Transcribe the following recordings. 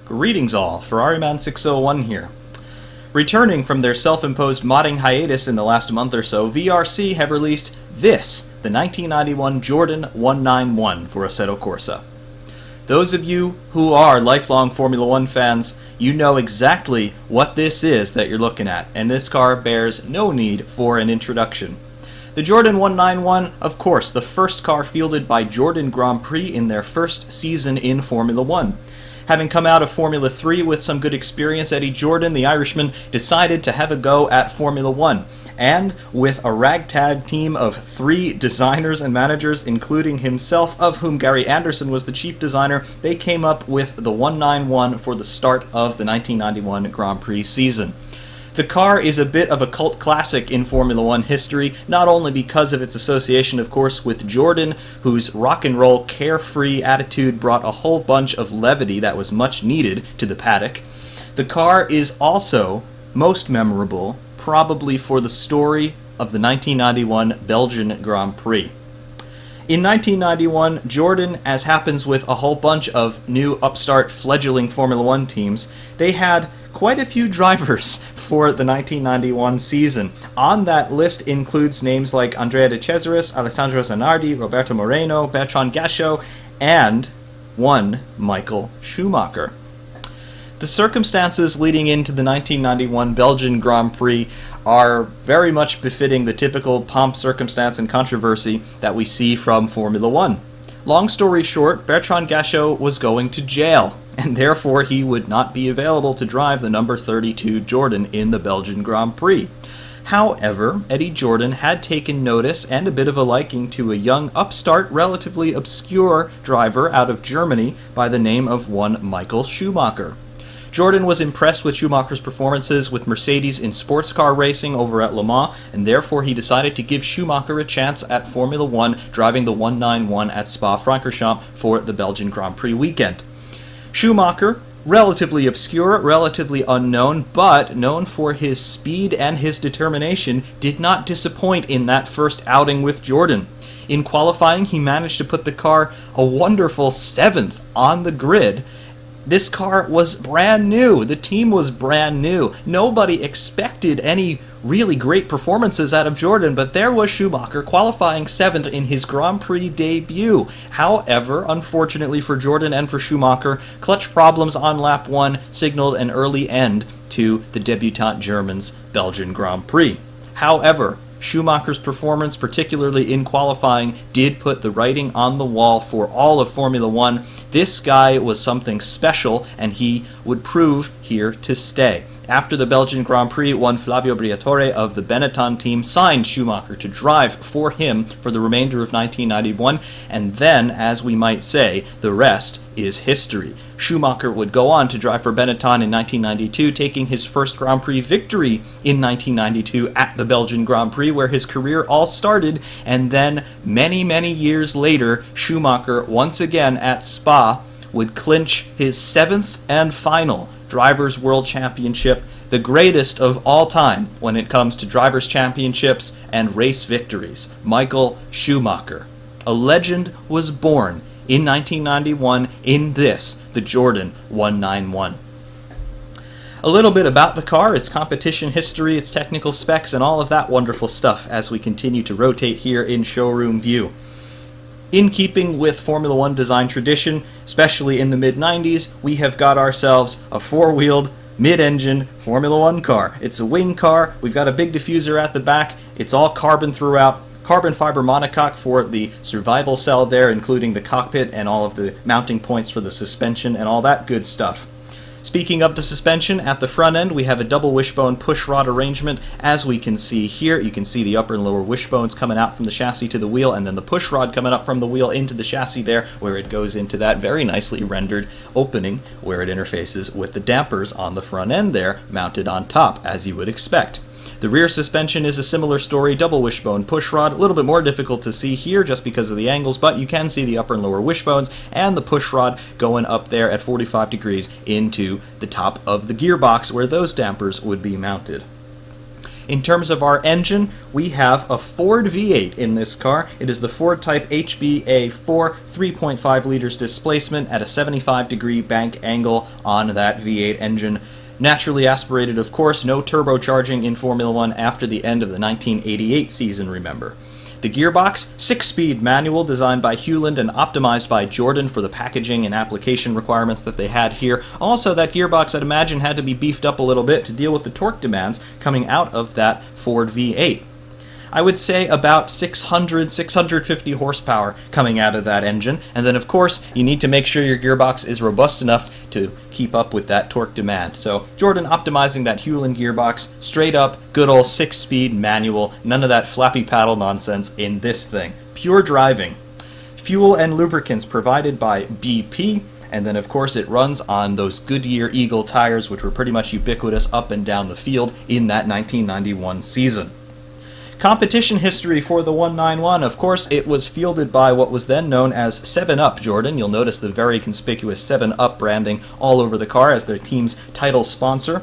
Greetings all, FerrariMan601 here. Returning from their self-imposed modding hiatus in the last month or so, VRC have released this, the 1991 Jordan 191 for Assetto Corsa. Those of you who are lifelong Formula One fans, you know exactly what this is that you're looking at, and this car bears no need for an introduction. The Jordan 191, of course, the first car fielded by Jordan Grand Prix in their first season in Formula One. Having come out of Formula 3 with some good experience, Eddie Jordan, the Irishman, decided to have a go at Formula 1. And with a ragtag team of 3 designers and managers, including himself, of whom Gary Anderson was the chief designer, they came up with the 191 for the start of the 1991 Grand Prix season. The car is a bit of a cult classic in Formula One history, not only because of its association, of course, with Jordan, whose rock and roll, carefree attitude brought a whole bunch of levity that was much needed to the paddock. The car is also most memorable, probably for the story of the 1991 Belgian Grand Prix. In 1991, Jordan, as happens with a whole bunch of new upstart fledgling Formula One teams, they had quite a few drivers for the 1991 season. On that list includes names like Andrea De Cesaris, Alessandro Zanardi, Roberto Moreno, Bertrand Gachot, and one Michael Schumacher. The circumstances leading into the 1991 Belgian Grand Prix are very much befitting the typical pomp, circumstance, and controversy that we see from Formula One. Long story short, Bertrand Gachot was going to jail, and therefore he would not be available to drive the number 32 Jordan in the Belgian Grand Prix. However, Eddie Jordan had taken notice and a bit of a liking to a young, upstart, relatively obscure driver out of Germany by the name of one Michael Schumacher. Jordan was impressed with Schumacher's performances with Mercedes in sports car racing over at Le Mans, and therefore he decided to give Schumacher a chance at Formula One, driving the 191 at Spa-Francorchamps for the Belgian Grand Prix weekend. Schumacher, relatively obscure, relatively unknown, but known for his speed and his determination, did not disappoint in that first outing with Jordan. In qualifying, he managed to put the car a wonderful 7th on the grid. This car was brand new. The team was brand new. Nobody expected any really great performances out of Jordan, but there was Schumacher qualifying 7th in his Grand Prix debut. However, unfortunately for Jordan and for Schumacher, clutch problems on lap 1 signaled an early end to the debutant German's Belgian Grand Prix. However, Schumacher's performance, particularly in qualifying, did put the writing on the wall for all of Formula One. This guy was something special, and he would prove here to stay. After the Belgian Grand Prix, one Flavio Briatore of the Benetton team signed Schumacher to drive for him for the remainder of 1991, and then, as we might say, the rest is history. Schumacher would go on to drive for Benetton in 1992, taking his first Grand Prix victory in 1992 at the Belgian Grand Prix, where his career all started, and then many, many years later, Schumacher, once again at Spa, would clinch his 7th and final Drivers' World Championship, the greatest of all time when it comes to Drivers' Championships and race victories. Michael Schumacher. A legend was born in 1991 in this, the Jordan 191. A little bit about the car, its competition history, its technical specs, and all of that wonderful stuff as we continue to rotate here in showroom view. In keeping with Formula One design tradition, especially in the mid-90s, we have got ourselves a 4-wheeled, mid-engine Formula One car. It's a wing car, we've got a big diffuser at the back, it's all carbon throughout, carbon fiber monocoque for the survival cell there, including the cockpit and all of the mounting points for the suspension and all that good stuff. Speaking of the suspension, at the front end we have a double wishbone pushrod arrangement. As we can see here, you can see the upper and lower wishbones coming out from the chassis to the wheel, and then the pushrod coming up from the wheel into the chassis there, where it goes into that very nicely rendered opening where it interfaces with the dampers on the front end there, mounted on top, as you would expect. The rear suspension is a similar story, double wishbone pushrod, a little bit more difficult to see here just because of the angles, but you can see the upper and lower wishbones and the pushrod going up there at 45 degrees into the top of the gearbox where those dampers would be mounted. In terms of our engine, we have a Ford V8 in this car. It is the Ford Type HBA4, 3.5 liters displacement at a 75-degree bank angle on that V8 engine. Naturally aspirated, of course, no turbocharging in Formula One after the end of the 1988 season, remember. The gearbox, 6-speed manual designed by Hewland and optimized by Jordan for the packaging and application requirements that they had here. Also, that gearbox, I'd imagine, had to be beefed up a little bit to deal with the torque demands coming out of that Ford V8. I would say about 650 horsepower coming out of that engine, and then of course you need to make sure your gearbox is robust enough to keep up with that torque demand. So Jordan optimizing that Hewland gearbox, straight up, good old 6-speed manual, none of that flappy paddle nonsense in this thing. Pure driving. Fuel and lubricants provided by BP, and then of course it runs on those Goodyear Eagle tires, which were pretty much ubiquitous up and down the field in that 1991 season. Competition history for the 191, of course, it was fielded by what was then known as 7-Up Jordan. You'll notice the very conspicuous 7-Up branding all over the car as their team's title sponsor.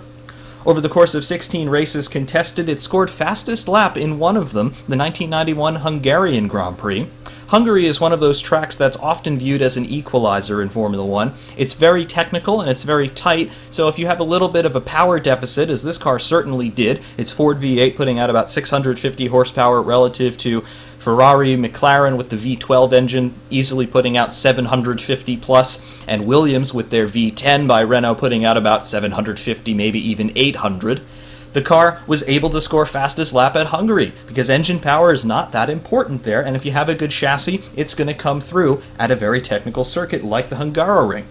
Over the course of 16 races contested, it scored fastest lap in one of them, the 1991 Hungarian Grand Prix. Hungary is one of those tracks that's often viewed as an equalizer in Formula One. It's very technical and it's very tight, so if you have a little bit of a power deficit, as this car certainly did, its Ford V8 putting out about 650 horsepower relative to Ferrari, McLaren with the V12 engine easily putting out 750 plus, and Williams with their V10 by Renault putting out about 750, maybe even 800. The car was able to score fastest lap at Hungary because engine power is not that important there, and if you have a good chassis, it's going to come through at a very technical circuit like the Hungaroring.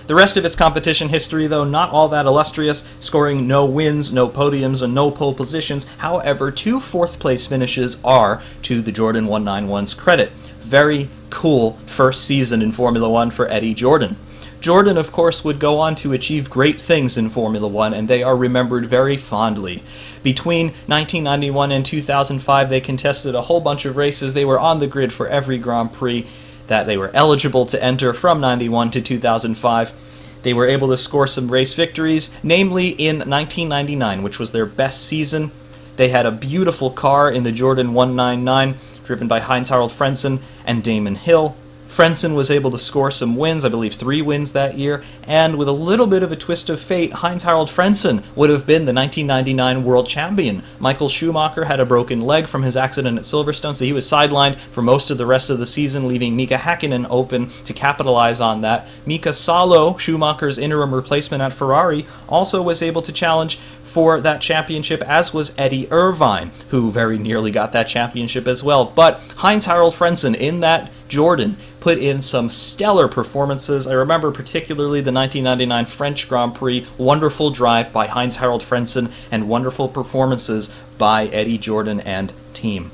The rest of its competition history, though, not all that illustrious, scoring no wins, no podiums, and no pole positions. However, 2 fourth-place finishes are to the Jordan 191's credit. Very cool first season in Formula One for Eddie Jordan. Jordan, of course, would go on to achieve great things in Formula One, and they are remembered very fondly. Between 1991 and 2005, they contested a whole bunch of races. They were on the grid for every Grand Prix that they were eligible to enter from 91 to 2005. They were able to score some race victories, namely in 1999, which was their best season. They had a beautiful car in the Jordan 199, driven by Heinz-Harald Frentzen and Damon Hill. Frentzen was able to score some wins, I believe 3 wins that year, and with a little bit of a twist of fate, Heinz-Harald Frentzen would have been the 1999 world champion. Michael Schumacher had a broken leg from his accident at Silverstone, so he was sidelined for most of the rest of the season, leaving Mika Häkkinen open to capitalize on that. Mika Salo, Schumacher's interim replacement at Ferrari, also was able to challenge for that championship, as was Eddie Irvine, who very nearly got that championship as well. But Heinz-Harald Frentzen in that Jordan put in some stellar performances. I remember particularly the 1999 French Grand Prix, wonderful drive by Heinz-Harald Frentzen and wonderful performances by Eddie Jordan and team.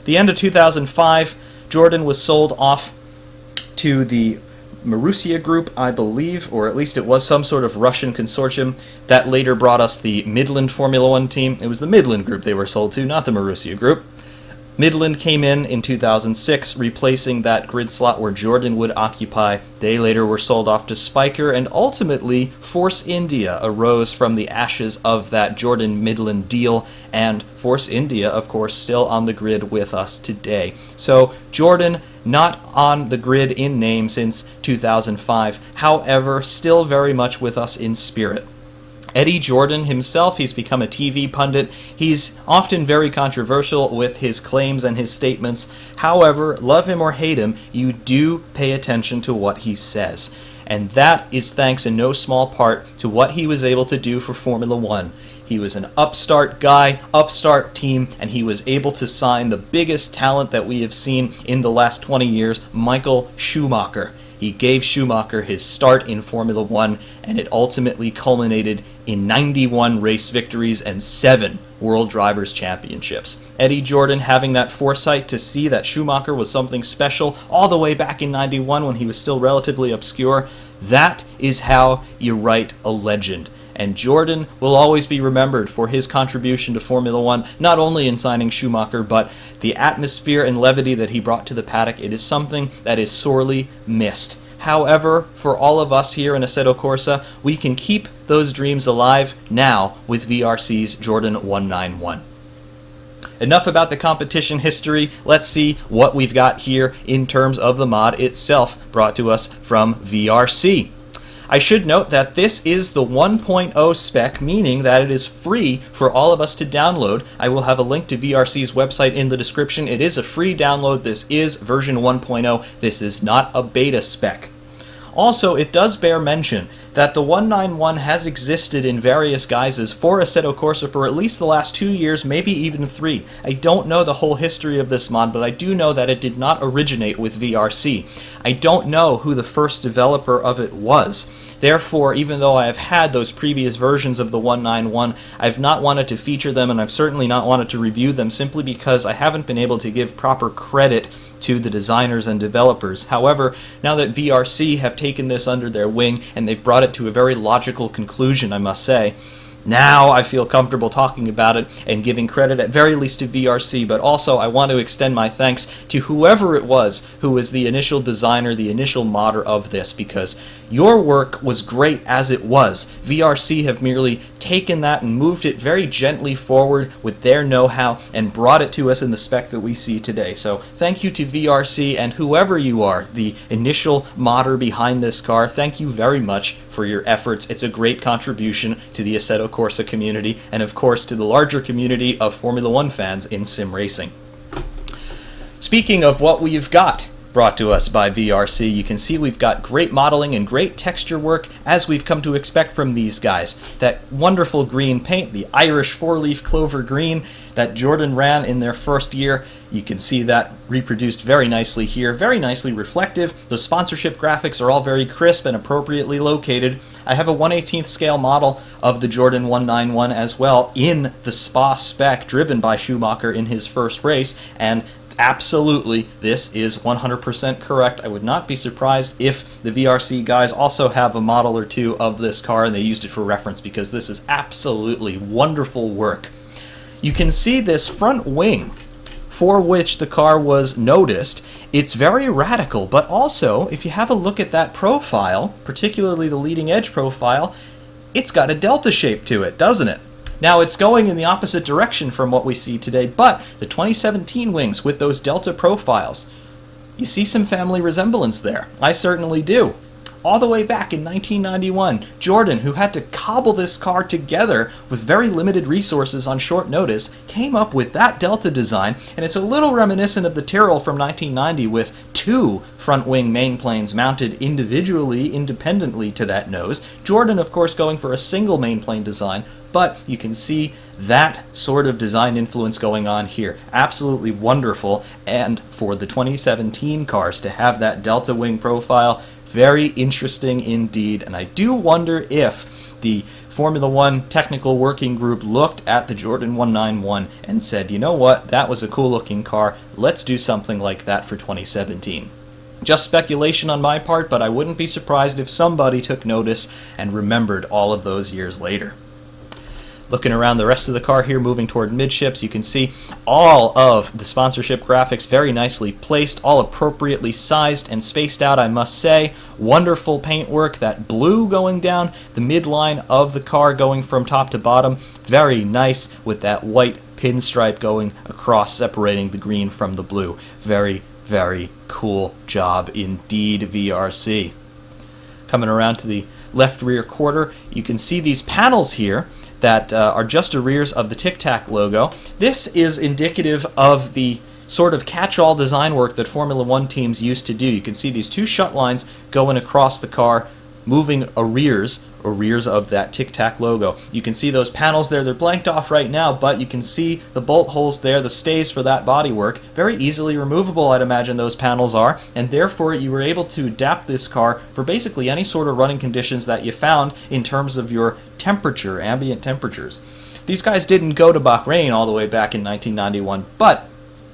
The end of 2005, Jordan was sold off to the Marussia Group, I believe, or at least it was some sort of Russian consortium that later brought us the Midland Formula One team. It was the Midland Group they were sold to, not the Marussia Group. Midland came in 2006, replacing that grid slot where Jordan would occupy. They later were sold off to Spyker, and ultimately Force India arose from the ashes of that Jordan-Midland deal, and Force India, of course, still on the grid with us today. So Jordan not on the grid in name since 2005, however, still very much with us in spirit. Eddie Jordan himself, he's become a TV pundit. He's often very controversial with his claims and his statements. However, love him or hate him, you do pay attention to what he says. And that is thanks in no small part to what he was able to do for Formula One. He was an upstart guy, upstart team, and he was able to sign the biggest talent that we have seen in the last 20 years, Michael Schumacher. He gave Schumacher his start in Formula One, and it ultimately culminated in 91 race victories and 7 World Drivers' Championships. Eddie Jordan having that foresight to see that Schumacher was something special all the way back in 91 when he was still relatively obscure, that is how you write a legend. And Jordan will always be remembered for his contribution to Formula One, not only in signing Schumacher, but the atmosphere and levity that he brought to the paddock. It is something that is sorely missed. However, for all of us here in Assetto Corsa, we can keep those dreams alive now with VRC's Jordan 191. Enough about the competition history. Let's see what we've got here in terms of the mod itself, brought to us from VRC. I should note that this is the 1.0 spec, meaning that it is free for all of us to download. I will have a link to VRC's website in the description. It is a free download. This is version 1.0. This is not a beta spec. Also, it does bear mention that the 191 has existed in various guises for Assetto Corsa for at least the last 2 years, maybe even 3. I don't know the whole history of this mod, but I do know that it did not originate with VRC. I don't know who the first developer of it was. Therefore, even though I have had those previous versions of the 191, I've not wanted to feature them, and I've certainly not wanted to review them simply because I haven't been able to give proper credit to the designers and developers. However, now that VRC have taken this under their wing, and they've brought it to a very logical conclusion, I must say, now I feel comfortable talking about it and giving credit at very least to VRC, but also I want to extend my thanks to whoever it was who was the initial designer, the initial modder of this, because your work was great as it was. VRC have merely taken that and moved it very gently forward with their know-how and brought it to us in the spec that we see today. So thank you to VRC and whoever you are, the initial modder behind this car. Thank you very much for your efforts. It's a great contribution to the Assetto Corsa community and of course to the larger community of Formula One fans in sim racing. Speaking of what we've got brought to us by VRC, you can see we've got great modeling and great texture work as we've come to expect from these guys. That wonderful green paint, the Irish four-leaf clover green that Jordan ran in their first year, you can see that reproduced very nicely here, very nicely reflective. The sponsorship graphics are all very crisp and appropriately located. I have a 1/18th scale model of the Jordan 191 as well in the Spa spec driven by Schumacher in his first race, and absolutely, this is 100% correct. I would not be surprised if the VRC guys also have a model or two of this car and they used it for reference, because this is absolutely wonderful work. You can see this front wing for which the car was noticed. It's very radical, but also, if you have a look at that profile, particularly the leading edge profile, it's got a delta shape to it, doesn't it? Now, it's going in the opposite direction from what we see today, but the 2017 wings with those delta profiles, you see some family resemblance there. I certainly do. All the way back in 1991, Jordan, who had to cobble this car together with very limited resources on short notice, came up with that delta design, and it's a little reminiscent of the Tyrrell from 1990 with 2 front wing main planes mounted individually, independently to that nose. Jordan, of course, going for a single main plane design, but you can see that sort of design influence going on here. Absolutely wonderful, and for the 2017 cars to have that delta wing profile, very interesting indeed, and I do wonder if the Formula One technical working group looked at the Jordan 191 and said, you know what, that was a cool looking car, let's do something like that for 2017. Just speculation on my part, but I wouldn't be surprised if somebody took notice and remembered all of those years later. Looking around the rest of the car here, moving toward midships, you can see all of the sponsorship graphics very nicely placed, all appropriately sized and spaced out, I must say. Wonderful paintwork, that blue going down the midline of the car going from top to bottom. Very nice with that white pinstripe going across, separating the green from the blue. Very, very cool job indeed, VRC. Coming around to the left rear quarter, you can see these panels here that are just a rears of the Tic Tac logo. This is indicative of the sort of catch-all design work that Formula One teams used to do. You can see these 2 shut lines going across the car, moving arrears of that Tic Tac logo. You can see those panels there. They're blanked off right now, but you can see the bolt holes there, the stays for that bodywork. Very easily removable, I'd imagine those panels are, and therefore you were able to adapt this car for basically any sort of running conditions that you found in terms of your temperature, ambient temperatures. These guys didn't go to Bahrain all the way back in 1991, but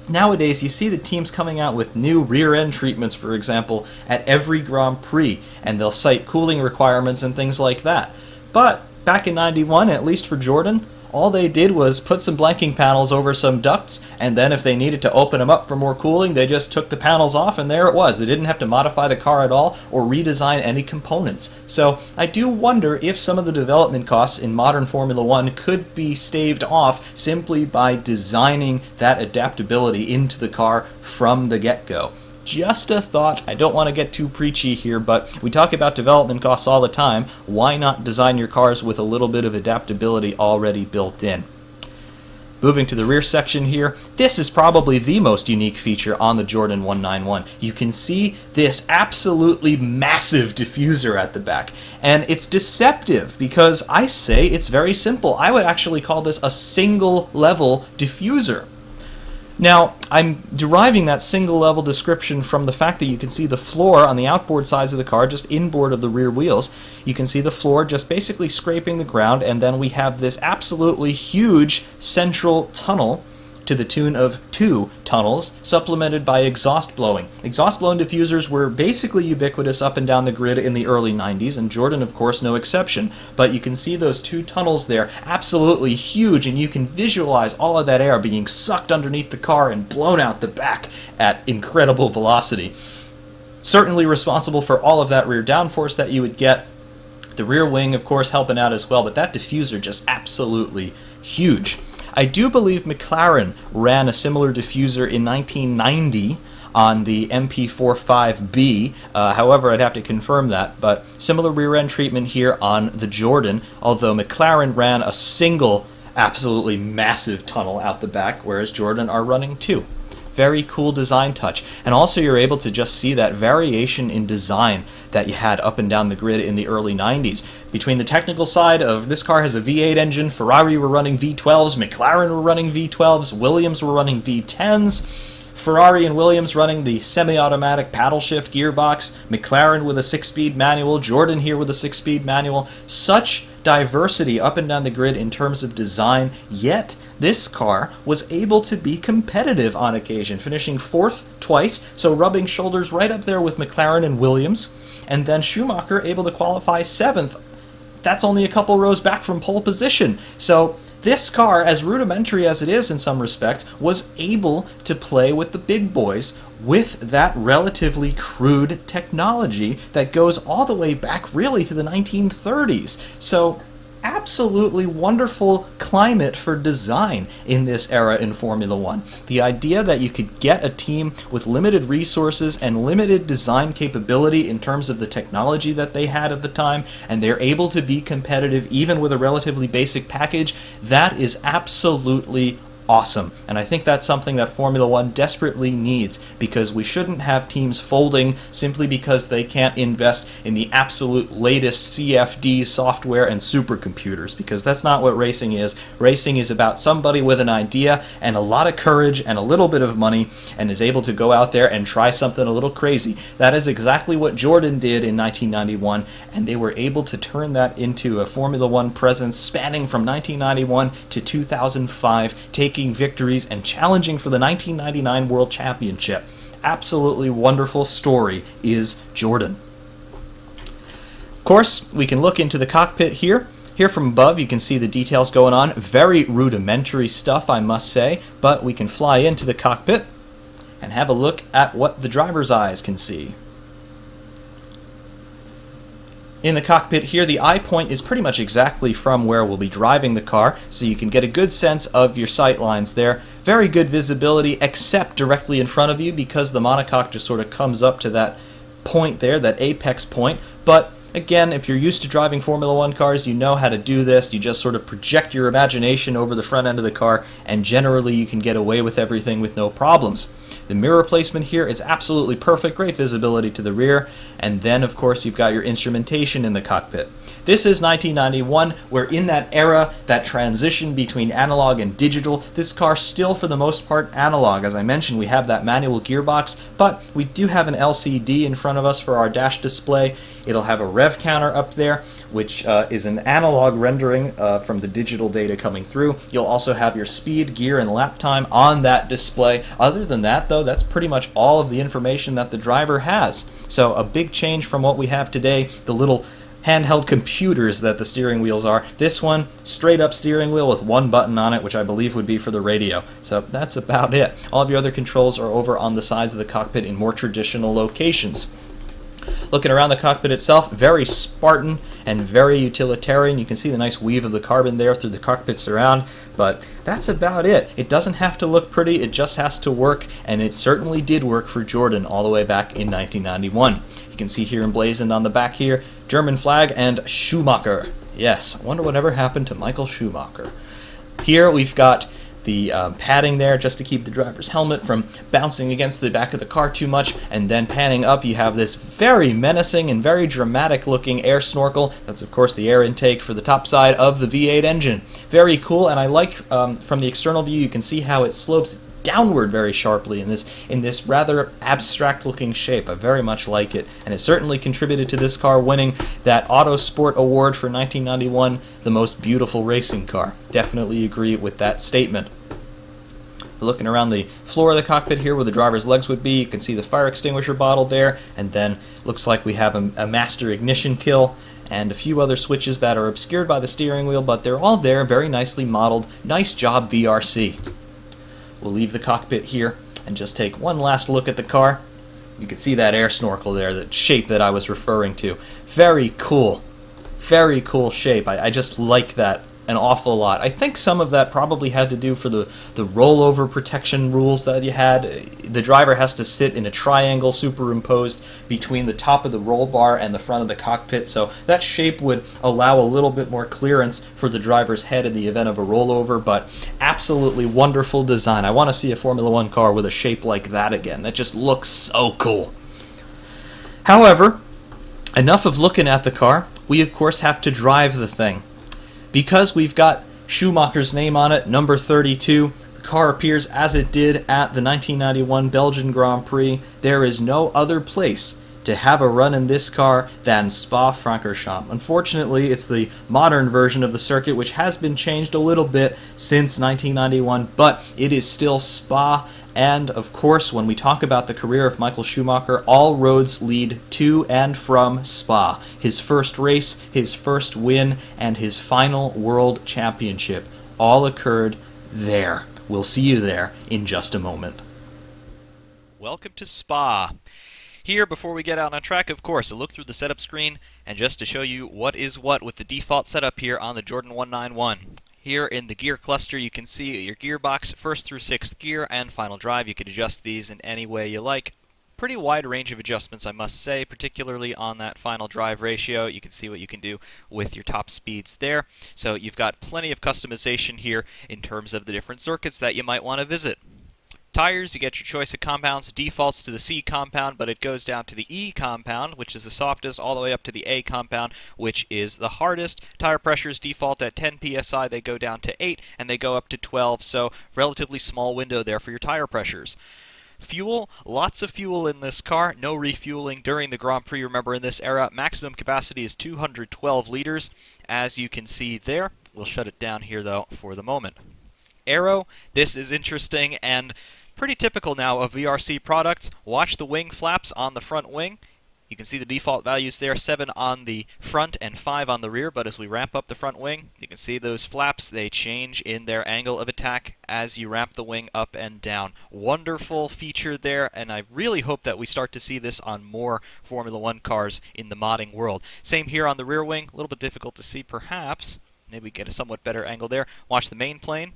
nowadays, you see the teams coming out with new rear-end treatments, for example, at every Grand Prix, and they'll cite cooling requirements and things like that. But back in '91, at least for Jordan, all they did was put some blanking panels over some ducts, and then if they needed to open them up for more cooling, they just took the panels off and there it was. They didn't have to modify the car at all or redesign any components. So I do wonder if some of the development costs in modern Formula One could be staved off simply by designing that adaptability into the car from the get-go. Just a thought. I don't want to get too preachy here, but we talk about development costs all the time. Why not design your cars with a little bit of adaptability already built in? Moving to the rear section here, this is probably the most unique feature on the Jordan 191. You can see this absolutely massive diffuser at the back, and it's deceptive because I say it's very simple. I would actually call this a single level diffuser. Now, I'm deriving that single level description from the fact that you can see the floor on the outboard sides of the car, just inboard of the rear wheels. You can see the floor just basically scraping the ground, and then we have this absolutely huge central tunnel to the tune of 2 tunnels, supplemented by exhaust blowing. Exhaust blown diffusers were basically ubiquitous up and down the grid in the early 90s, and Jordan, of course, no exception. But you can see those 2 tunnels there, absolutely huge, and you can visualize all of that air being sucked underneath the car and blown out the back at incredible velocity. Certainly responsible for all of that rear downforce that you would get. The rear wing, of course, helping out as well, but that diffuser just absolutely huge. I do believe McLaren ran a similar diffuser in 1990 on the MP45B. However, I'd have to confirm that, but similar rear end treatment here on the Jordan, although McLaren ran a single absolutely massive tunnel out the back, whereas Jordan are running 2. Very cool design touch. And also you're able to just see that variation in design that you had up and down the grid in the early 90s. Between the technical side of this car has a V8 engine, Ferrari were running V12s, McLaren were running V12s, Williams were running V10s, Ferrari and Williams running the semi-automatic paddle shift gearbox, McLaren with a 6-speed manual, Jordan here with a 6-speed manual. Such diversity up and down the grid in terms of design, yet this car was able to be competitive on occasion, finishing 4th twice, so rubbing shoulders right up there with McLaren and Williams, and then Schumacher able to qualify 7th. That's only a couple rows back from pole position. So this car, as rudimentary as it is in some respects, was able to play with the big boys with that relatively crude technology that goes all the way back really to the 1930s. So absolutely wonderful climate for design in this era in Formula One. The idea that you could get a team with limited resources and limited design capability in terms of the technology that they had at the time, and they're able to be competitive even with a relatively basic package, that is absolutely awesome. And I think that's something that Formula One desperately needs, because we shouldn't have teams folding simply because they can't invest in the absolute latest CFD software and supercomputers, because that's not what racing is. Racing is about somebody with an idea and a lot of courage and a little bit of money and is able to go out there and try something a little crazy. That is exactly what Jordan did in 1991, and they were able to turn that into a Formula One presence spanning from 1991 to 2005, taking victories and challenging for the 1999 World Championship. Absolutely wonderful story is Jordan. Of course, we can look into the cockpit here. Here from above you can see the details going on. Very rudimentary stuff, I must say, but we can fly into the cockpit and have a look at what the driver's eyes can see. In the cockpit here, the eye point is pretty much exactly from where we'll be driving the car, so you can get a good sense of your sight lines there. Very good visibility, except directly in front of you, because the monocoque just sort of comes up to that point there, that apex point. But again, if you're used to driving Formula One cars, you know how to do this. You just sort of project your imagination over the front end of the car, and generally you can get away with everything with no problems. The mirror placement here is absolutely perfect, great visibility to the rear, and then of course you've got your instrumentation in the cockpit. This is 1991. We're in that era, that transition between analog and digital. This car still for the most part analog. As I mentioned, we have that manual gearbox, but we do have an LCD in front of us for our dash display. It'll have a rev counter up there, which is an analog rendering from the digital data coming through. You'll also have your speed, gear, and lap time on that display. Other than that, though, that's pretty much all of the information that the driver has. So a big change from what we have today. The little handheld computers that the steering wheels are. This one, straight up steering wheel with one button on it, which I believe would be for the radio. So that's about it. All of your other controls are over on the sides of the cockpit in more traditional locations. Looking around the cockpit itself, very Spartan and very utilitarian. You can see the nice weave of the carbon there through the cockpit surround, but that's about it. It doesn't have to look pretty, it just has to work, and it certainly did work for Jordan all the way back in 1991. You can see here emblazoned on the back here, German flag and Schumacher. Yes, I wonder whatever happened to Michael Schumacher. Here we've got the padding there just to keep the driver's helmet from bouncing against the back of the car too much, and then panning up you have this very menacing and very dramatic looking air snorkel. That's of course the air intake for the top side of the V8 engine. Very cool, and I like from the external view you can see how it slopes downward very sharply in this rather abstract looking shape. I very much like it, and it certainly contributed to this car winning that Autosport Award for 1991, the most beautiful racing car. Definitely agree with that statement. Looking around the floor of the cockpit here where the driver's legs would be, you can see the fire extinguisher bottle there, and then looks like we have a master ignition kill and a few other switches that are obscured by the steering wheel, but they're all there, very nicely modeled. Nice job, VRC. We'll leave the cockpit here and just take one last look at the car. You can see that air snorkel there, that shape that I was referring to. Very cool shape. I just like that an awful lot. I think some of that probably had to do for the rollover protection rules that you had. The driver has to sit in a triangle superimposed between the top of the roll bar and the front of the cockpit, so that shape would allow a little bit more clearance for the driver's head in the event of a rollover, but absolutely wonderful design. I want to see a Formula One car with a shape like that again. That just looks so cool. However, enough of looking at the car. We of course have to drive the thing. Because we've got Schumacher's name on it, number 32, the car appears as it did at the 1991 Belgian Grand Prix. There is no other place to have a run in this car than Spa-Francorchamps. Unfortunately, it's the modern version of the circuit, which has been changed a little bit since 1991, but it is still Spa. And of course, when we talk about the career of Michael Schumacher, all roads lead to and from Spa. His first race, his first win, and his final world championship all occurred there. We'll see you there in just a moment. Welcome to Spa. Here, before we get out on track, of course, a look through the setup screen, and just to show you what is what with the default setup here on the Jordan 191. Here in the gear cluster you can see your gearbox, first through sixth gear and final drive. You can adjust these in any way you like. Pretty wide range of adjustments, I must say, particularly on that final drive ratio. You can see what you can do with your top speeds there. So you've got plenty of customization here in terms of the different circuits that you might want to visit. Tires, you get your choice of compounds. Defaults to the C compound, but it goes down to the E compound, which is the softest, all the way up to the A compound, which is the hardest. Tire pressures default at 10 psi, they go down to 8, and they go up to 12, so relatively small window there for your tire pressures. Fuel, lots of fuel in this car, no refueling during the Grand Prix. Remember, in this era, maximum capacity is 212 liters, as you can see there. We'll shut it down here, though, for the moment. Aero, this is interesting and pretty typical now of VRC products. Watch the wing flaps on the front wing. You can see the default values there, 7 on the front and 5 on the rear, but as we ramp up the front wing, you can see those flaps, they change in their angle of attack as you ramp the wing up and down. Wonderful feature there, and I really hope that we start to see this on more Formula One cars in the modding world. Same here on the rear wing, a little bit difficult to see perhaps. Maybe get a somewhat better angle there. Watch the main plane.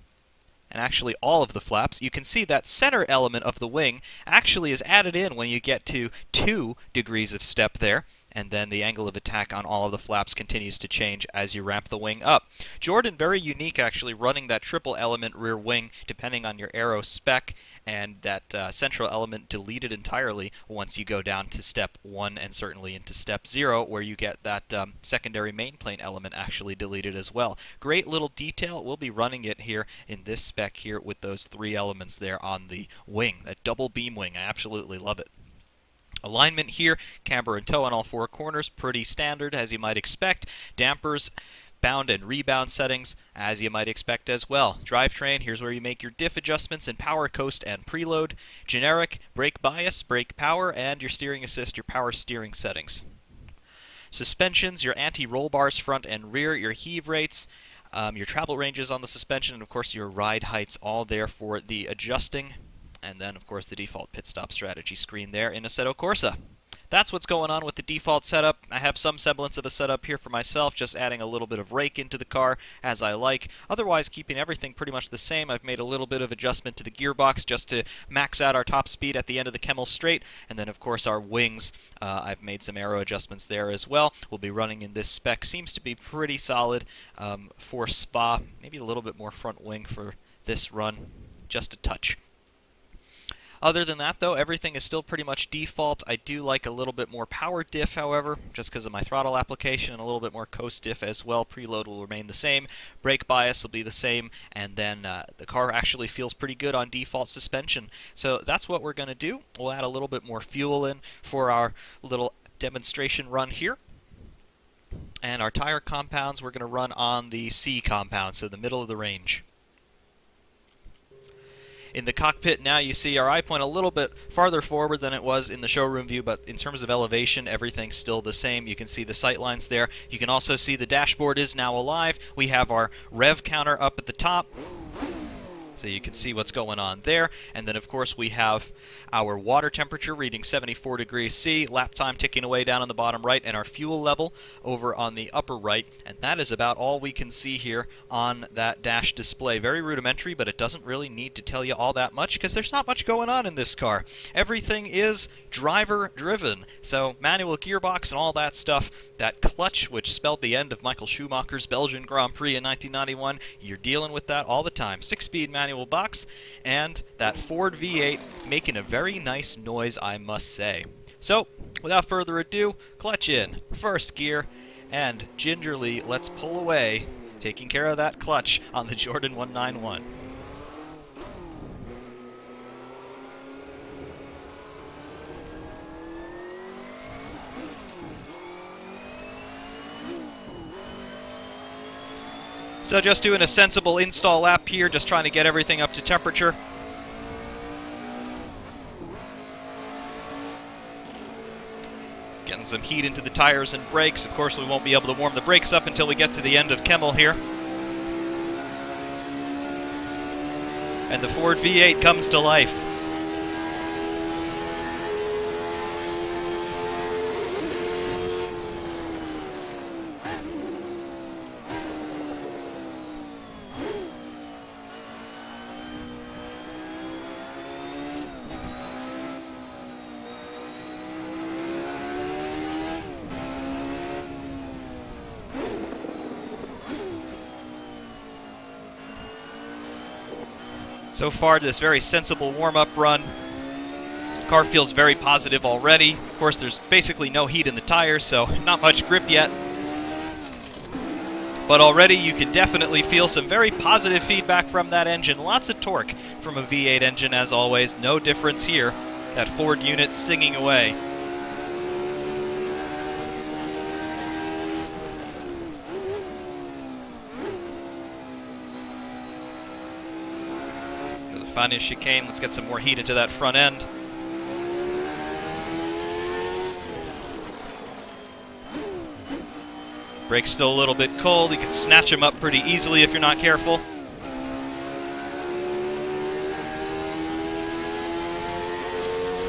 And actually all of the flaps, you can see that center element of the wing actually is added in when you get to 2 degrees of step there, and then the angle of attack on all of the flaps continues to change as you ramp the wing up. Jordan, very unique actually, running that triple element rear wing depending on your aero spec, and that central element deleted entirely once you go down to step 1 and certainly into step 0, where you get that secondary main plane element actually deleted as well. Great little detail. We'll be running it here in this spec here with those 3 elements there on the wing. That double beam wing, I absolutely love it. Alignment here, camber and toe on all 4 corners, pretty standard as you might expect. Dampers, bound and rebound settings, as you might expect as well. Drivetrain, here's where you make your diff adjustments and power, coast, and preload. Generic, brake bias, brake power, and your steering assist, your power steering settings. suspensions, your anti-roll bars front and rear, your heave rates, your travel ranges on the suspension, and of course your ride heights, all there for the adjusting. And then of course the default pit stop strategy screen there in Assetto Corsa. That's what's going on with the default setup. I have some semblance of a setup here for myself, just adding a little bit of rake into the car as I like. Otherwise, keeping everything pretty much the same. I've made a little bit of adjustment to the gearbox just to max out our top speed at the end of the Kemmel straight. And then, of course, our wings, I've made some aero adjustments there as well. We'll be running in this spec. Seems to be pretty solid for Spa. Maybe a little bit more front wing for this run, just a touch. Other than that, though, everything is still pretty much default. I do like a little bit more power diff, however, just because of my throttle application, and a little bit more coast diff as well. Preload will remain the same. Brake bias will be the same, and then the car actually feels pretty good on default suspension. So that's what we're going to do. We'll add a little bit more fuel in for our little demonstration run here. And our tire compounds, we're going to run on the C compound, so the middle of the range. In the cockpit now you see our eye point a little bit farther forward than it was in the showroom view, but in terms of elevation, everything's still the same. You can see the sight lines there. You can also see the dashboard is now alive. We have our rev counter up at the top, so you can see what's going on there. And then, of course, we have our water temperature reading 74 degrees C, lap time ticking away down on the bottom right, and our fuel level over on the upper right. And that is about all we can see here on that dash display. Very rudimentary, but it doesn't really need to tell you all that much because there's not much going on in this car. Everything is driver-driven, so manual gearbox and all that stuff. That clutch, which spelled the end of Michael Schumacher's Belgian Grand Prix in 1991, you're dealing with that all the time. 6-speed manual box, and that Ford V8 making a very nice noise, I must say. So, without further ado, clutch in, first gear, and gingerly let's pull away, taking care of that clutch on the Jordan 191. So just doing a sensible install lap here, just trying to get everything up to temperature. Getting some heat into the tires and brakes. Of course, we won't be able to warm the brakes up until we get to the end of Kemmel here. And the Ford V8 comes to life. So far, this very sensible warm-up run. The car feels very positive already. Of course, there's basically no heat in the tires, so not much grip yet. But already you can definitely feel some very positive feedback from that engine. Lots of torque from a V8 engine, as always. No difference here. That Ford unit singing away. Final chicane, let's get some more heat into that front end. Brake's still a little bit cold. You can snatch them up pretty easily if you're not careful.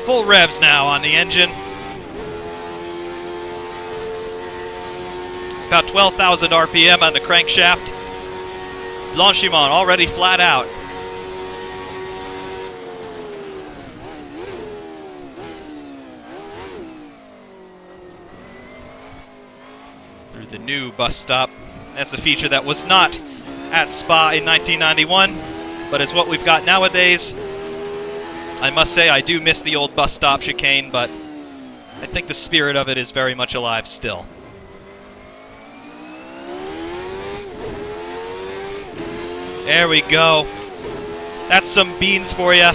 Full revs now on the engine. About 12,000 RPM on the crankshaft. Blanchiment already flat out. The new bus stop. That's a feature that was not at Spa in 1991, but it's what we've got nowadays. I must say I do miss the old bus stop chicane, but I think the spirit of it is very much alive still. There we go. That's some beans for you.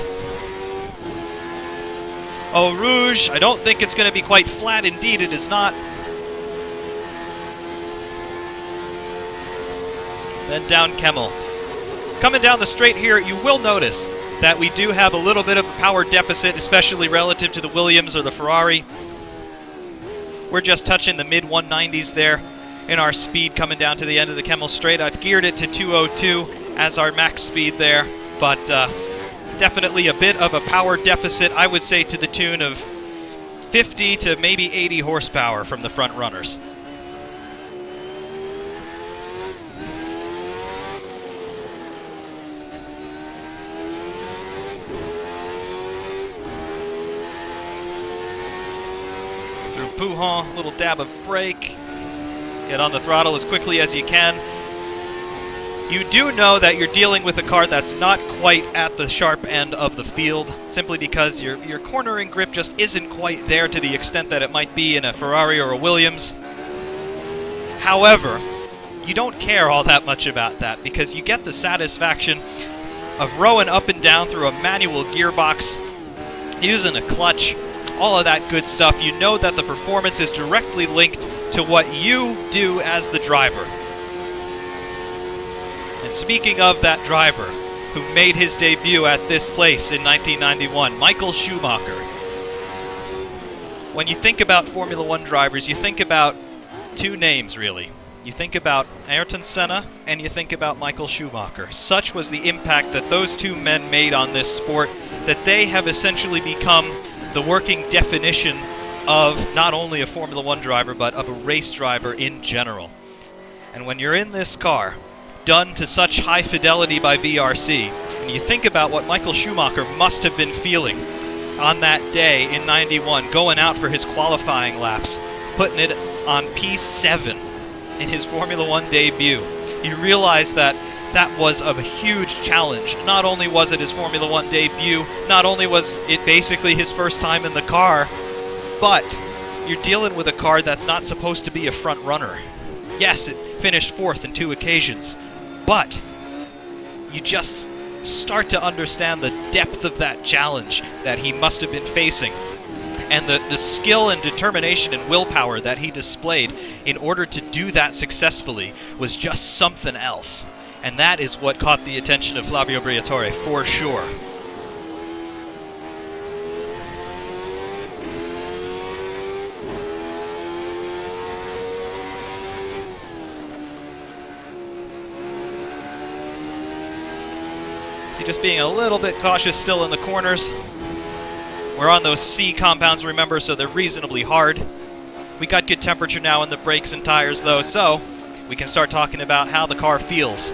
Eau Rouge. I don't think it's going to be quite flat. Indeed, it is not. Then down Kemmel. Coming down the straight here, you will notice that we do have a little bit of a power deficit, especially relative to the Williams or the Ferrari. We're just touching the mid-190s there in our speed coming down to the end of the Kemmel Straight. I've geared it to 202 as our max speed there, but definitely a bit of a power deficit, I would say, to the tune of 50 to maybe 80 horsepower from the front runners. Through Pouhon, little dab of brake. Get on the throttle as quickly as you can. You do know that you're dealing with a car that's not quite at the sharp end of the field, simply because your cornering grip just isn't quite there to the extent that it might be in a Ferrari or a Williams. However, you don't care all that much about that, because you get the satisfaction of rowing up and down through a manual gearbox, using a clutch, all of that good stuff. You know that the performance is directly linked to what you do as the driver. And speaking of that driver who made his debut at this place in 1991, Michael Schumacher. When you think about Formula One drivers, you think about two names, really. You think about Ayrton Senna and you think about Michael Schumacher. Such was the impact that those two men made on this sport that they have essentially become the working definition of not only a Formula One driver, but of a race driver in general. And when you're in this car, done to such high fidelity by VRC, and you think about what Michael Schumacher must have been feeling on that day in '91, going out for his qualifying laps, putting it on P7 in his Formula One debut, you realize that that was a huge challenge. Not only was it his Formula One debut, not only was it basically his first time in the car, but you're dealing with a car that's not supposed to be a front runner. Yes, it finished fourth in 2 occasions, but you just start to understand the depth of that challenge that he must have been facing, and the skill and determination and willpower that he displayed in order to do that successfully was just something else. And that is what caught the attention of Flavio Briatore, for sure. See, just being a little bit cautious still in the corners. We're on those C compounds, remember, so they're reasonably hard. We got good temperature now in the brakes and tires, though, so we can start talking about how the car feels.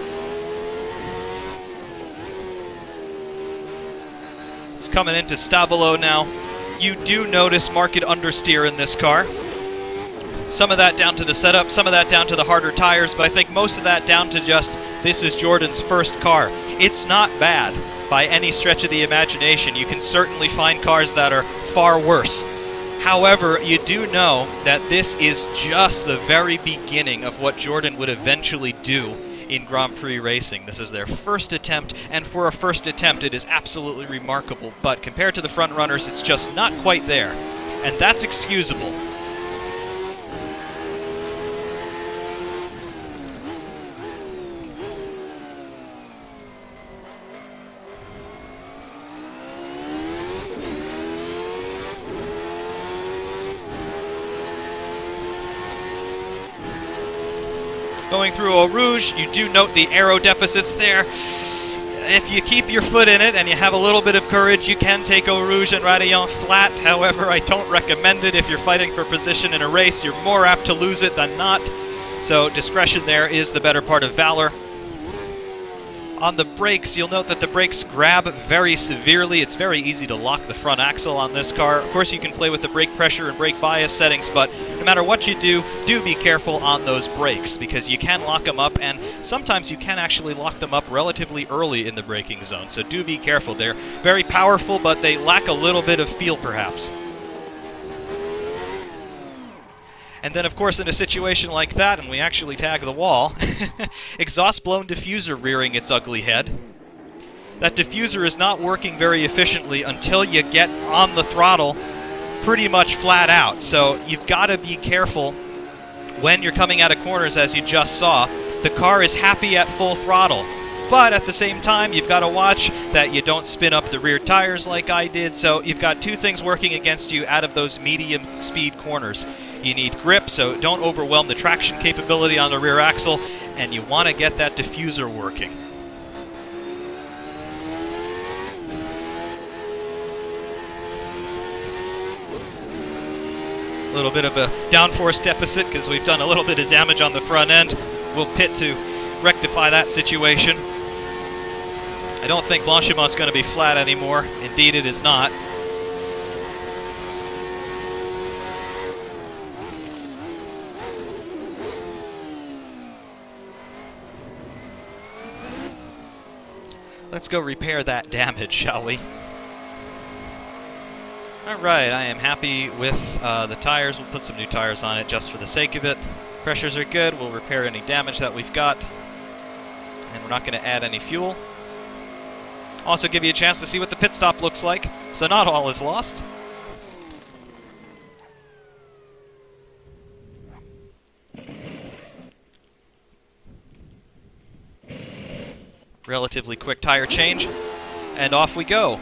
It's coming into Stabilo now. You do notice marked understeer in this car. Some of that down to the setup, some of that down to the harder tires, but I think most of that down to just this is Jordan's first car. It's not bad by any stretch of the imagination. You can certainly find cars that are far worse. However, you do know that this is just the very beginning of what Jordan would eventually do in Grand Prix racing. This is their first attempt, and for a first attempt it is absolutely remarkable, but compared to the front runners it's just not quite there, and that's excusable. Going through Eau Rouge, you do note the aero deficits there. If you keep your foot in it and you have a little bit of courage, you can take Eau Rouge and Radillon flat. However, I don't recommend it if you're fighting for position in a race. You're more apt to lose it than not. So discretion there is the better part of valor. On the brakes, you'll note that the brakes grab very severely. It's very easy to lock the front axle on this car. Of course, you can play with the brake pressure and brake bias settings, but no matter what you do be careful on those brakes, because you can lock them up, and sometimes you can actually lock them up relatively early in the braking zone. So do be careful. They're very powerful, but they lack a little bit of feel, perhaps. And then, of course, in a situation like that, and we actually tag the wall, exhaust-blown diffuser rearing its ugly head. That diffuser is not working very efficiently until you get on the throttle pretty much flat out. So you've got to be careful when you're coming out of corners, as you just saw. The car is happy at full throttle, but at the same time, you've got to watch that you don't spin up the rear tires like I did. So you've got two things working against you out of those medium-speed corners. You need grip, so don't overwhelm the traction capability on the rear axle, and you want to get that diffuser working. A little bit of a downforce deficit because we've done a little bit of damage on the front end. We'll pit to rectify that situation. I don't think Blanchimon's going to be flat anymore. Indeed, it is not. Let's go repair that damage, shall we? Alright, I am happy with the tires. We'll put some new tires on it just for the sake of it. Pressures are good. We'll repair any damage that we've got. And we're not going to add any fuel. Also give you a chance to see what the pit stop looks like. So not all is lost. Relatively quick tire change, and off we go.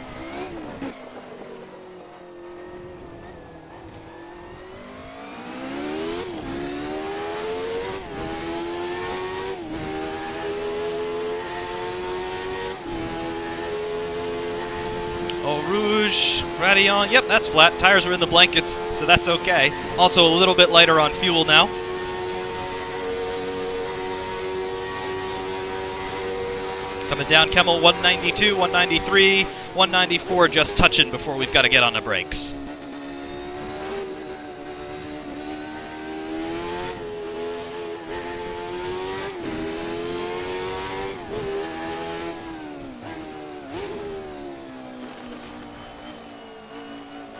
Eau Rouge, Radillon, yep, that's flat. Tires are in the blankets, so that's okay. Also a little bit lighter on fuel now. Coming down Kemmel, 192, 193, 194, just touching before we've got to get on the brakes.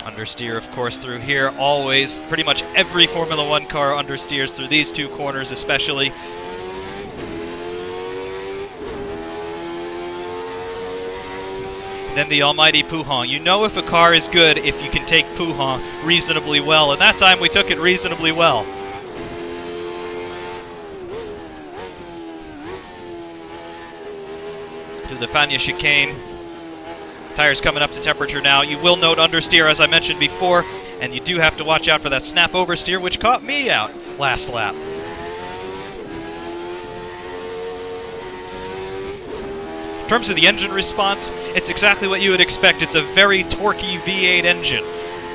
Understeer, of course, through here. Always, pretty much every Formula One car understeers through these two corners especially. Then the almighty Pouhon. You know if a car is good if you can take Pouhon reasonably well, and that time we took it reasonably well. To the Fagnes chicane. Tires coming up to temperature now. You will note understeer, as I mentioned before, and you do have to watch out for that snap oversteer, which caught me out last lap. In terms of the engine response, it's exactly what you would expect. It's a very torquey V8 engine.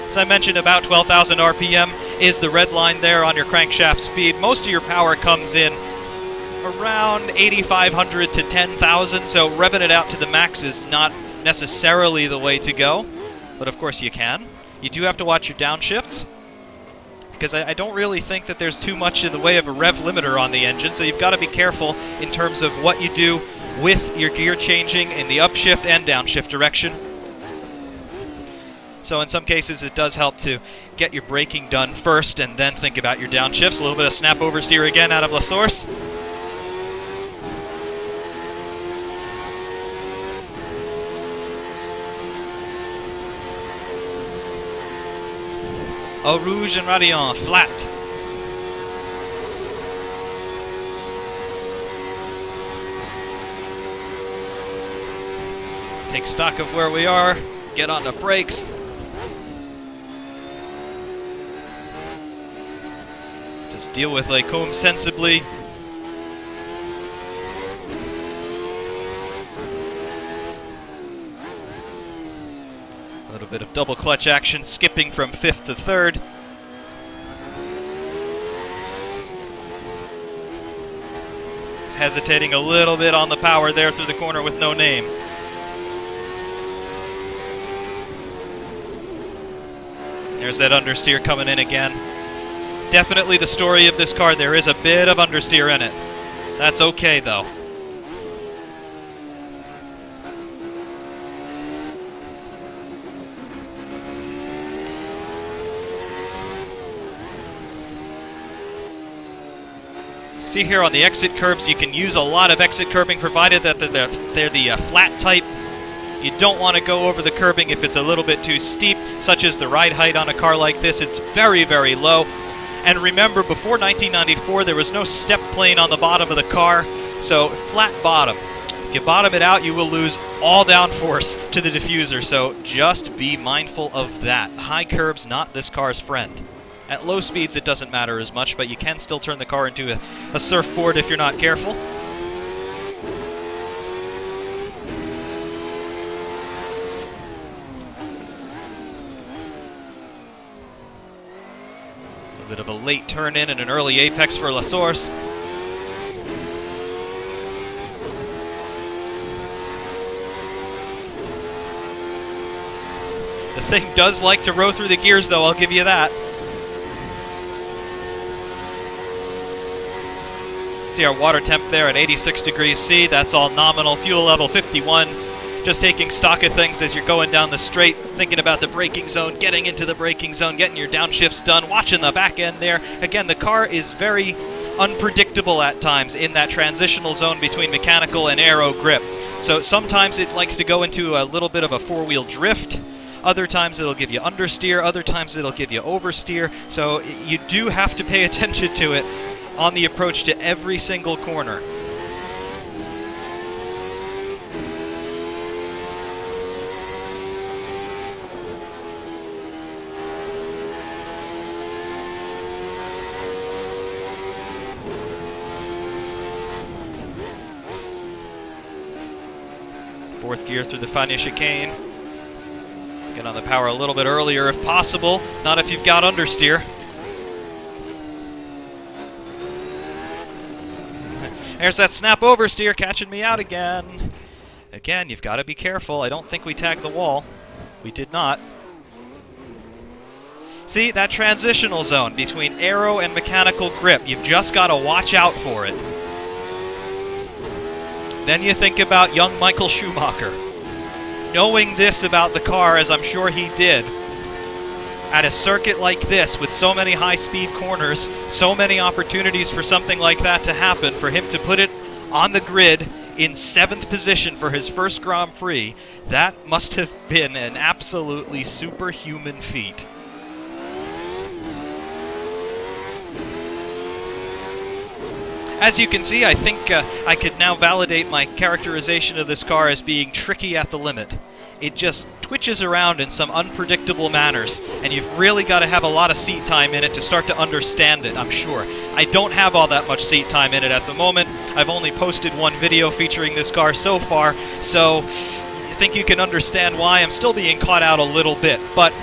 As I mentioned, about 12,000 RPM is the red line there on your crankshaft speed. Most of your power comes in around 8,500 to 10,000, so revving it out to the max is not necessarily the way to go, but of course you can. You do have to watch your downshifts, because I don't really think that there's too much in the way of a rev limiter on the engine, so you've got to be careful in terms of what you do with your gear changing in the upshift and downshift direction. So in some cases it does help to get your braking done first and then think about your downshifts. A little bit of snap oversteer again out of La Source. Eau Rouge and Radillon, flat. Take stock of where we are, get on the brakes. Just deal with Les Combes sensibly. A little bit of double clutch action, skipping from 5th to 3rd. He's hesitating a little bit on the power there through the corner with no name. There's that understeer coming in again. Definitely the story of this car. There is a bit of understeer in it. That's okay, though. See here on the exit curbs, you can use a lot of exit curbing, provided that they're the flat type. You don't want to go over the curbing if it's a little bit too steep, such as the ride height on a car like this. It's very, very low. And remember, before 1994, there was no step plane on the bottom of the car, so flat bottom. If you bottom it out, you will lose all downforce to the diffuser, so just be mindful of that. High curbs, not this car's friend. At low speeds, it doesn't matter as much, but you can still turn the car into a surfboard if you're not careful. A bit of a late turn in and an early apex for La Source. The thing does like to row through the gears, though, I'll give you that. See our water temp there at 86 degrees C. That's all nominal. Fuel level 51. Just taking stock of things as you're going down the straight, thinking about the braking zone, getting into the braking zone, getting your downshifts done, watching the back end there. Again, the car is very unpredictable at times in that transitional zone between mechanical and aero grip. So sometimes it likes to go into a little bit of a four-wheel drift. Other times it'll give you understeer, other times it'll give you oversteer, so you do have to pay attention to it on the approach to every single corner. Fourth gear through the final chicane. Get on the power a little bit earlier if possible, not if you've got understeer. There's that snap oversteer catching me out again. Again, you've got to be careful. I don't think we tagged the wall. We did not. See, that transitional zone between aero and mechanical grip, you've just got to watch out for it. Then you think about young Michael Schumacher. Knowing this about the car, as I'm sure he did, at a circuit like this with so many high-speed corners, so many opportunities for something like that to happen, for him to put it on the grid in 7th position for his first Grand Prix, that must have been an absolutely superhuman feat. As you can see, I think I could now validate my characterization of this car as being tricky at the limit. It just twitches around in some unpredictable manners, and you've really got to have a lot of seat time in it to start to understand it, I'm sure. I don't have all that much seat time in it at the moment. I've only posted one video featuring this car so far, so I think you can understand why I'm still being caught out a little bit. But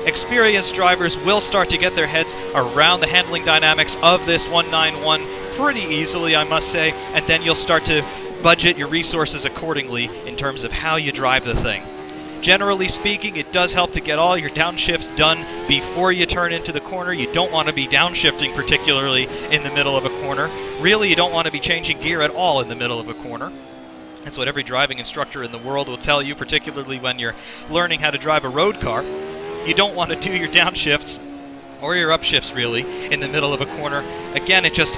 experienced drivers will start to get their heads around the handling dynamics of this 191 pretty easily, I must say, and then you'll start to budget your resources accordingly in terms of how you drive the thing. Generally speaking, it does help to get all your downshifts done before you turn into the corner. You don't want to be downshifting particularly in the middle of a corner. Really, you don't want to be changing gear at all in the middle of a corner. That's what every driving instructor in the world will tell you, particularly when you're learning how to drive a road car. You don't want to do your downshifts, or your upshifts really, in the middle of a corner. Again, it just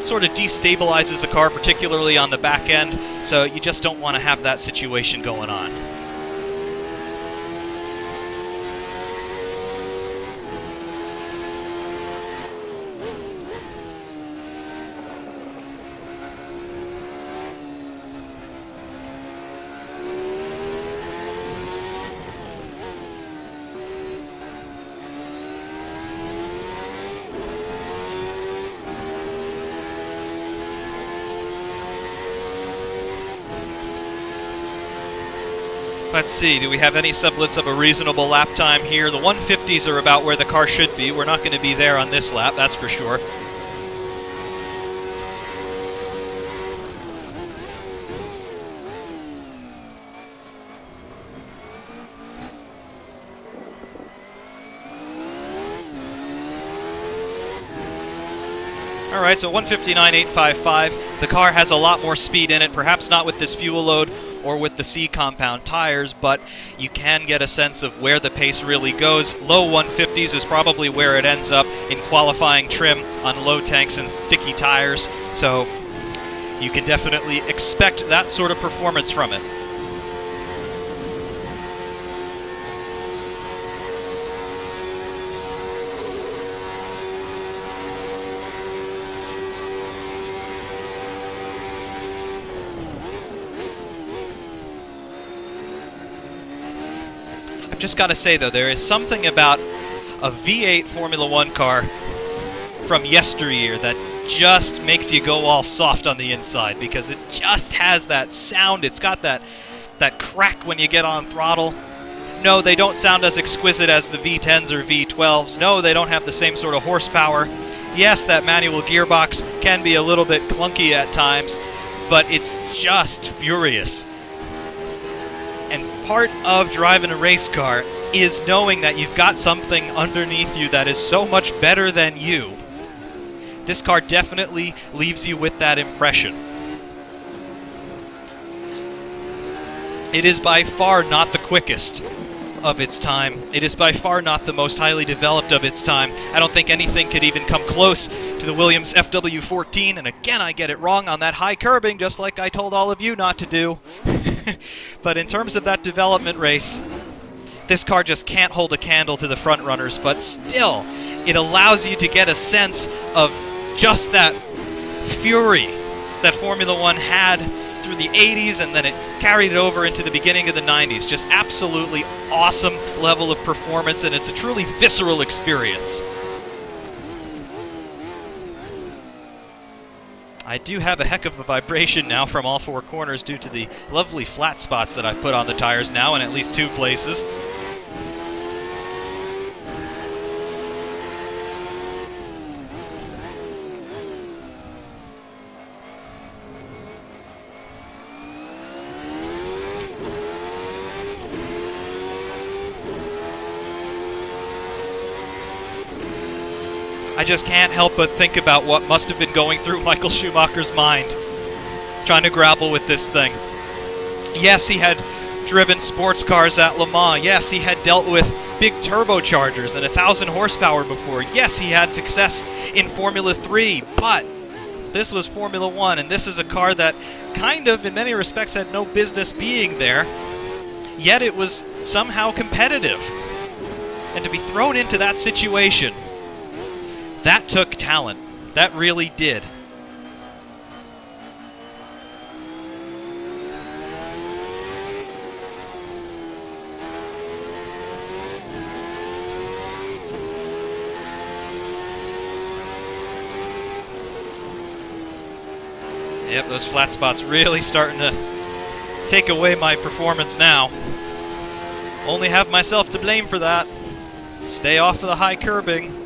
sort of destabilizes the car, particularly on the back end, so you just don't want to have that situation going on. Let's see, do we have any semblance of a reasonable lap time here? The 150s are about where the car should be. We're not going to be there on this lap, that's for sure. Alright, so 159.855. The car has a lot more speed in it, perhaps not with this fuel load or with the C compound tires, but you can get a sense of where the pace really goes. Low 150s is probably where it ends up in qualifying trim on low tanks and sticky tires, so you can definitely expect that sort of performance from it. Just got to say, though, there is something about a V8 Formula One car from yesteryear that just makes you go all soft on the inside because it just has that sound. It's got that crack when you get on throttle. No, they don't sound as exquisite as the V10s or V12s. No, they don't have the same sort of horsepower. Yes, that manual gearbox can be a little bit clunky at times, but it's just furious. And part of driving a race car is knowing that you've got something underneath you that is so much better than you. This car definitely leaves you with that impression. It is by far not the quickest of its time. It is by far not the most highly developed of its time. I don't think anything could even come close to the Williams FW14, and again I get it wrong on that high curbing, just like I told all of you not to do. But in terms of that development race, this car just can't hold a candle to the front runners, but still, it allows you to get a sense of just that fury that Formula One had through the 80s, and then it carried it over into the beginning of the 90s. Just absolutely awesome level of performance, and it's a truly visceral experience. I do have a heck of a vibration now from all four corners due to the lovely flat spots that I've put on the tires now in at least two places. I just can't help but think about what must have been going through Michael Schumacher's mind trying to grapple with this thing. Yes, he had driven sports cars at Le Mans. Yes, he had dealt with big turbochargers and 1,000 horsepower before. Yes, he had success in Formula 3, but this was Formula 1, and this is a car that kind of, in many respects, had no business being there, yet it was somehow competitive. And to be thrown into that situation, that took talent. That really did. Yep, those flat spots really starting to take away my performance now. Only have myself to blame for that. Stay off of the high curbing.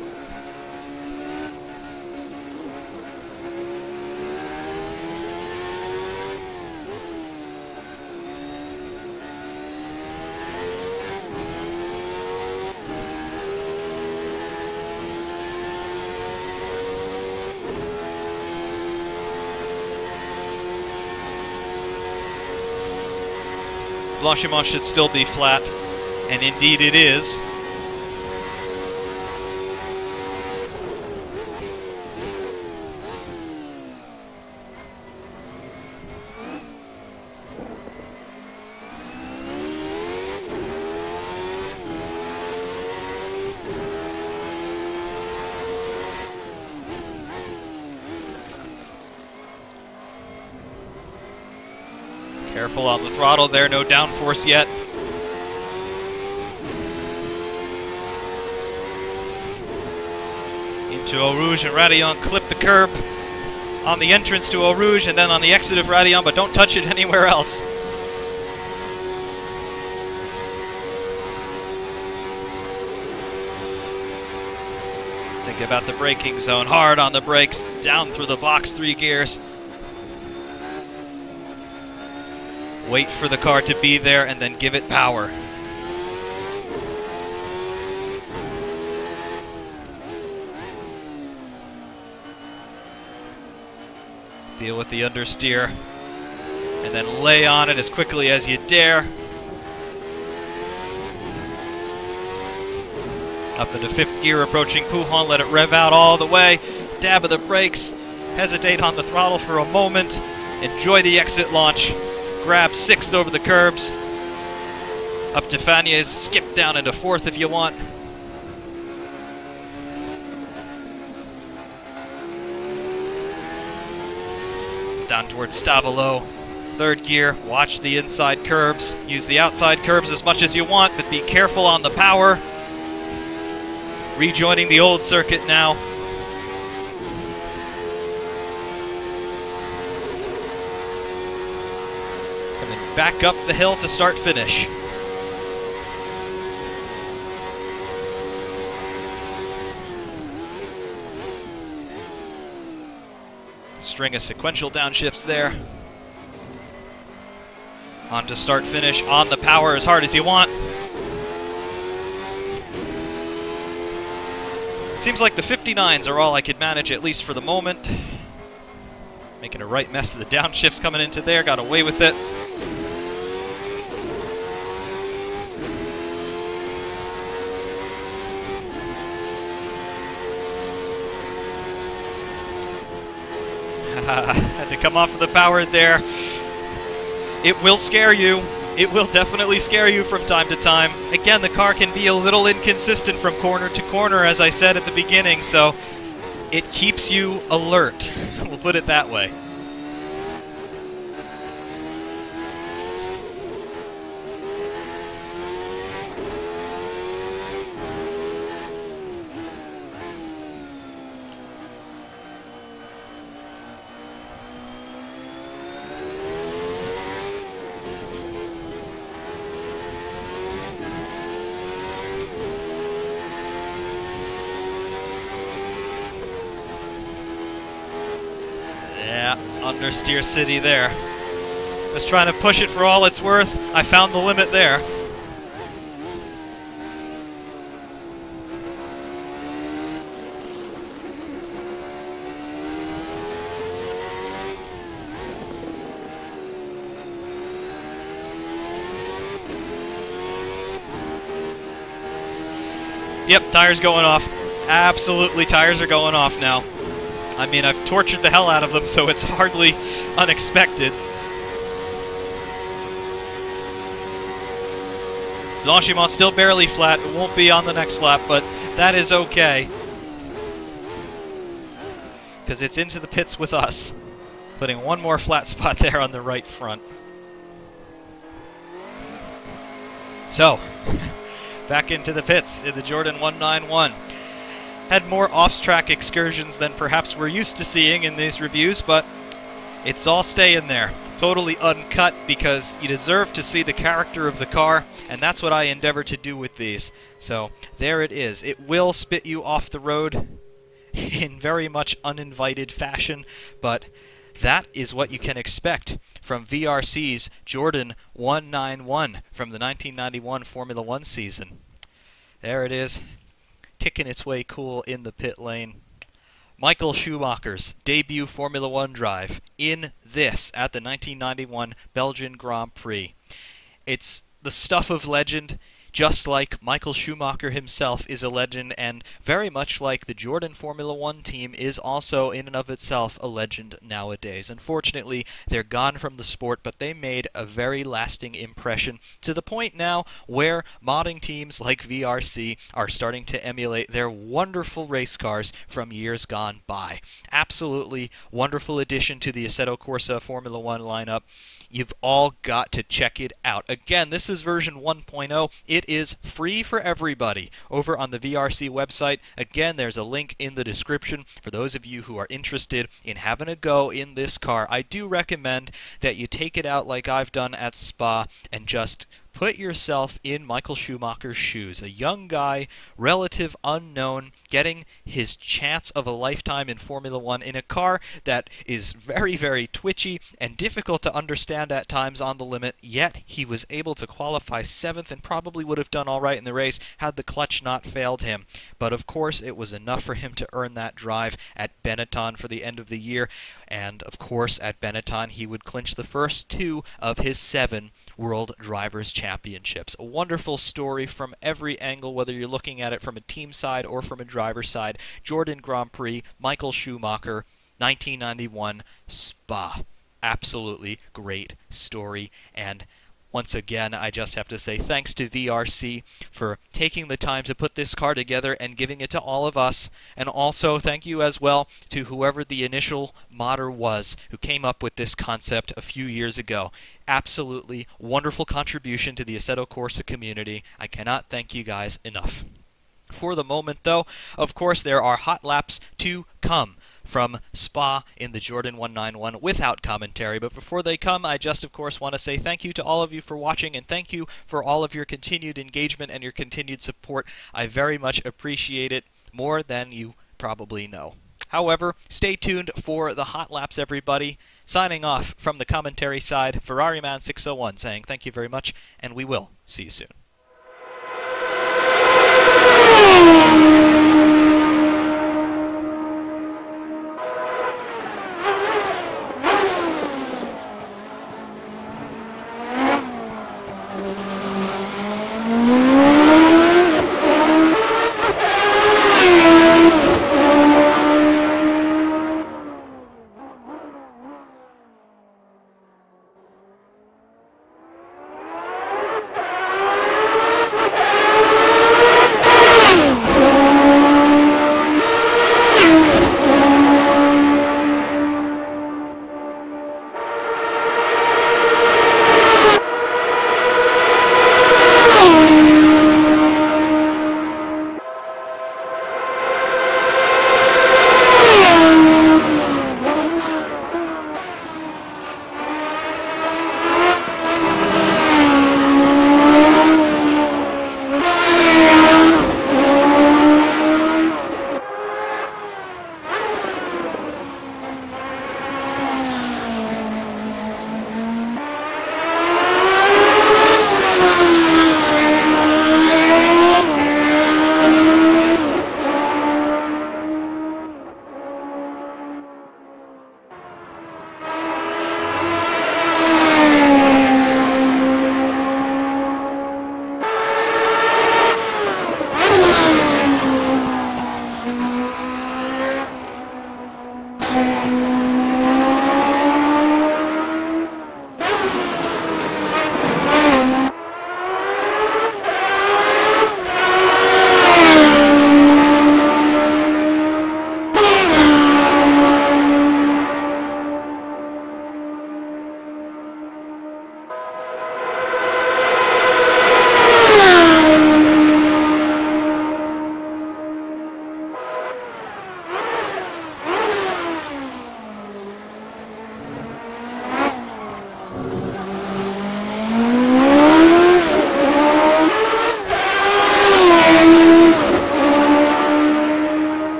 Blanchiment should still be flat, and indeed it is. Careful on the throttle there, no downforce yet. Into Eau Rouge, and Radillon clip the curb on the entrance to Eau Rouge and then on the exit of Radillon, but don't touch it anywhere else. Think about the braking zone, hard on the brakes, down through the box 3 gears. Wait for the car to be there and then give it power. Deal with the understeer and then lay on it as quickly as you dare. Up into 5th gear, approaching Pouhon, let it rev out all the way. Dab of the brakes, hesitate on the throttle for a moment, enjoy the exit launch. Grab 6th over the curbs. Up to Fanier's, skip down into 4th if you want. Down towards Stavelot. 3rd gear, watch the inside curbs. Use the outside curbs as much as you want, but be careful on the power. rejoining the old circuit now. Coming back up the hill to start finish. String of sequential downshifts there. On to start finish, on the power as hard as you want. Seems like the 59s are all I could manage, at least for the moment. Making a right mess of the downshifts coming into there, got away with it. Had to come off of the power there. It will scare you. It will definitely scare you from time to time. Again, the car can be a little inconsistent from corner to corner, as I said at the beginning, so it keeps you alert. We'll put it that way. Yeah, understeer city there. Just trying to push it for all it's worth. I found the limit there. Yep, tires going off. Absolutely, tires are going off now. I mean, I've tortured the hell out of them, so it's hardly unexpected. Blanchimont still barely flat. It won't be on the next lap, but that is okay, because it's into the pits with us. Putting one more flat spot there on the right front. So, back into the pits in the Jordan 191. Had more off-track excursions than perhaps we're used to seeing in these reviews, but it's all staying there. Totally uncut, because you deserve to see the character of the car, and that's what I endeavor to do with these. So there it is. It will spit you off the road in very much uninvited fashion, but that is what you can expect from VRC's Jordan 191 from the 1991 Formula One season. There it is, ticking its way cool in the pit lane. Michael Schumacher's debut Formula One drive in this at the 1991 Belgian Grand Prix. It's the stuff of legend, just like Michael Schumacher himself is a legend, and very much like the Jordan Formula One team is also in and of itself a legend nowadays. Unfortunately, they're gone from the sport, but they made a very lasting impression, to the point now where modding teams like VRC are starting to emulate their wonderful race cars from years gone by. Absolutely wonderful addition to the Assetto Corsa Formula One lineup. You've all got to check it out. Again, this is version 1.0. It is free for everybody over on the VRC website. Again, there's a link in the description for those of you who are interested in having a go in this car. I do recommend that you take it out like I've done at Spa and just put yourself in Michael Schumacher's shoes. A young guy, relative unknown, getting his chance of a lifetime in Formula One in a car that is very, very twitchy and difficult to understand at times on the limit, yet he was able to qualify 7th and probably would have done all right in the race had the clutch not failed him. But of course, it was enough for him to earn that drive at Benetton for the end of the year. And of course, at Benetton, he would clinch the first 2 of his 7 World Drivers' Championships. A wonderful story from every angle, whether you're looking at it from a team side or from a driver side. Jordan Grand Prix, Michael Schumacher, 1991 Spa. Absolutely great story, and once again, I just have to say thanks to VRC for taking the time to put this car together and giving it to all of us. And also thank you as well to whoever the initial modder was who came up with this concept a few years ago. Absolutely wonderful contribution to the Assetto Corsa community. I cannot thank you guys enough. For the moment, though, of course, there are hot laps to come from Spa in the Jordan 191 without commentary. But before they come, I just, of course, want to say thank you to all of you for watching, and thank you for all of your continued engagement and your continued support. I very much appreciate it, more than you probably know. However, stay tuned for the hot laps, everybody. Signing off from the commentary side, Ferrari Man 601 saying thank you very much, and we will see you soon.